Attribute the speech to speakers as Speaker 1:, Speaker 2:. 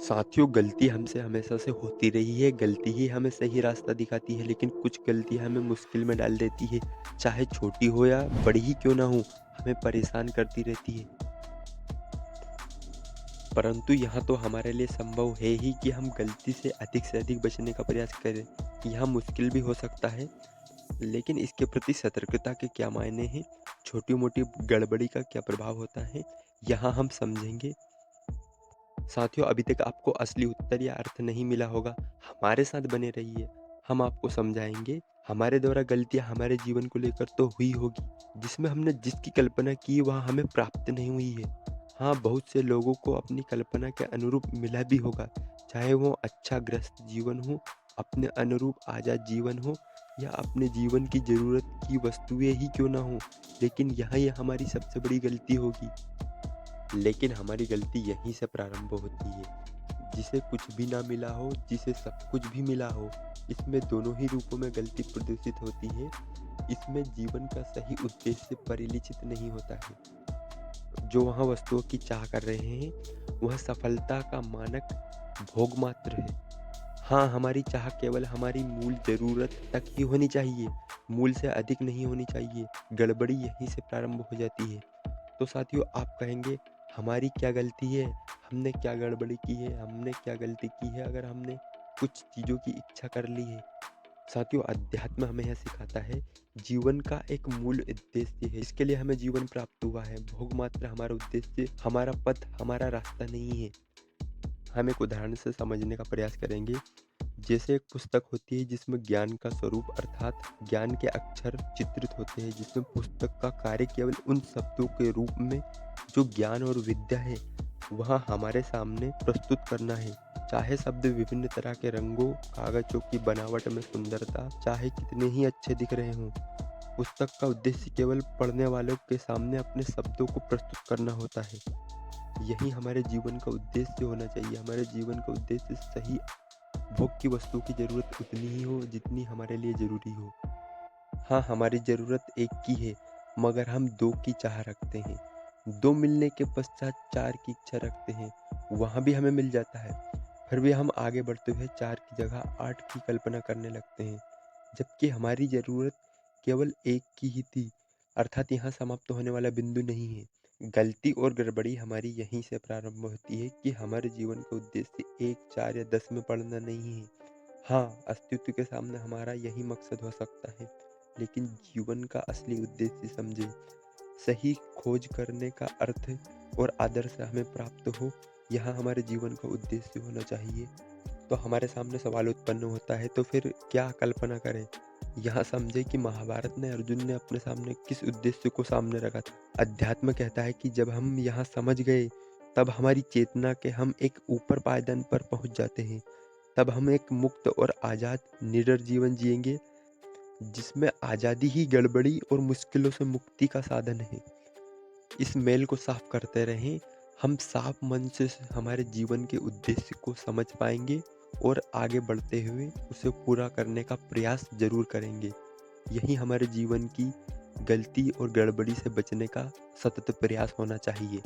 Speaker 1: साथियों, गलती हमसे हमेशा से होती रही है। गलती ही हमें सही रास्ता दिखाती है, लेकिन कुछ गलती हमें मुश्किल में डाल देती है। चाहे छोटी हो या बड़ी ही क्यों ना हो, हमें परेशान करती रहती है। परंतु यहाँ तो हमारे लिए संभव है ही कि हम गलती से अधिक बचने का प्रयास करें। यह मुश्किल भी हो सकता है, लेकिन इसके प्रति सतर्कता के क्या मायने हैं, छोटी-मोटी गड़बड़ी का क्या प्रभाव होता है, यहाँ हम समझेंगे। साथियों, अभी तक आपको असली उत्तर या अर्थ नहीं मिला होगा, हमारे साथ बने रहिए। हम आपको समझाएँगे। हमारे द्वारा गलतियाँ हमारे जीवन को लेकर तो हुई होगी, जिसमें हमने जिसकी कल्पना की वह हमें प्राप्त नहीं हुई है। हाँ, बहुत से लोगों को अपनी कल्पना के अनुरूप मिला भी होगा, चाहे वो अच्छा ग्रस्त जीवन हो, अपने अनुरूप आज़ाद जीवन हो या अपने जीवन की ज़रूरत की वस्तुएँ ही क्यों ना हों। लेकिन यहाँ ये हमारी सबसे बड़ी गलती होगी। लेकिन हमारी गलती यहीं से प्रारंभ होती है। जिसे कुछ भी ना मिला हो, जिसे सब कुछ भी मिला हो, इसमें दोनों ही रूपों में गलती प्रदर्शित होती है। इसमें जीवन का सही उद्देश्य परिलक्षित नहीं होता है। जो वहाँ वस्तुओं की चाह कर रहे हैं, वह सफलता का मानक भोग मात्र है। हाँ, हमारी चाह केवल हमारी मूल ज़रूरत तक ही होनी चाहिए, मूल से अधिक नहीं होनी चाहिए। गड़बड़ी यहीं से प्रारंभ हो जाती है। तो साथियों, आप कहेंगे हमारी क्या गलती है? हमने क्या गड़बड़ी की है? हमने क्या गलती की है अगर हमने कुछ चीज़ों की इच्छा कर ली है? साथियों, अध्यात्म हमें यह सिखाता है, जीवन का एक मूल उद्देश्य है। इसके लिए हमें जीवन प्राप्त हुआ है। भोग मात्र हमारा उद्देश्य, हमारा पथ, हमारा रास्ता नहीं है। हम एक उदाहरण से समझने का प्रयास करेंगे। जैसे एक पुस्तक होती है जिसमें ज्ञान का स्वरूप अर्थात ज्ञान के अक्षर चित्रित होते हैं, जिसमें पुस्तक का कार्य केवल उन शब्दों के रूप में जो ज्ञान और विद्या है वह हमारे सामने प्रस्तुत करना है। चाहे शब्द विभिन्न तरह के रंगों, कागजों की बनावट में सुंदरता चाहे कितने ही अच्छे दिख रहे हों, पुस्तक का उद्देश्य केवल पढ़ने वालों के सामने अपने शब्दों को प्रस्तुत करना होता है। यही हमारे जीवन का उद्देश्य होना चाहिए। हमारे जीवन का उद्देश्य सही भोग की वस्तु की ज़रूरत उतनी ही हो जितनी हमारे लिए ज़रूरी हो। हाँ, हमारी ज़रूरत एक की है, मगर हम 2 की चाह रखते हैं। 2 मिलने के पश्चात 4 की इच्छा रखते हैं, वहाँ भी हमें मिल जाता है। फिर भी हम आगे बढ़ते हुए 4 की जगह 8 की कल्पना करने लगते हैं, जबकि हमारी ज़रूरत केवल 1 की ही थी, अर्थात यहाँ समाप्त होने वाला बिंदु नहीं है। गलती और गड़बड़ी हमारी यहीं से प्रारंभ होती है कि हमारे जीवन का उद्देश्य 1, 4 या 10 में पड़ना नहीं है। हाँ, अस्तित्व के सामने हमारा यही मकसद हो सकता है, लेकिन जीवन का असली उद्देश्य समझें। सही खोज करने का अर्थ और आदर्श हमें प्राप्त हो, यहाँ हमारे जीवन का उद्देश्य होना चाहिए। तो हमारे सामने सवाल उत्पन्न होता है, तो फिर क्या कल्पना करें? यहाँ समझे कि महाभारत ने अर्जुन ने अपने सामने किस उद्देश्य को सामने रखा था। अध्यात्म कहता है कि जब हम यहाँ समझ गए, तब हमारी चेतना के हम एक ऊपर पायदान पर पहुँच जाते हैं। तब हम एक मुक्त और आज़ाद निडर जीवन जिएंगे, जिसमें आज़ादी ही गड़बड़ी और मुश्किलों से मुक्ति का साधन है। इस मेल को साफ करते रहें, हम साफ मन से हमारे जीवन के उद्देश्य को समझ पाएंगे और आगे बढ़ते हुए उसे पूरा करने का प्रयास ज़रूर करेंगे। यही हमारे जीवन की गलती और गड़बड़ी से बचने का सतत प्रयास होना चाहिए।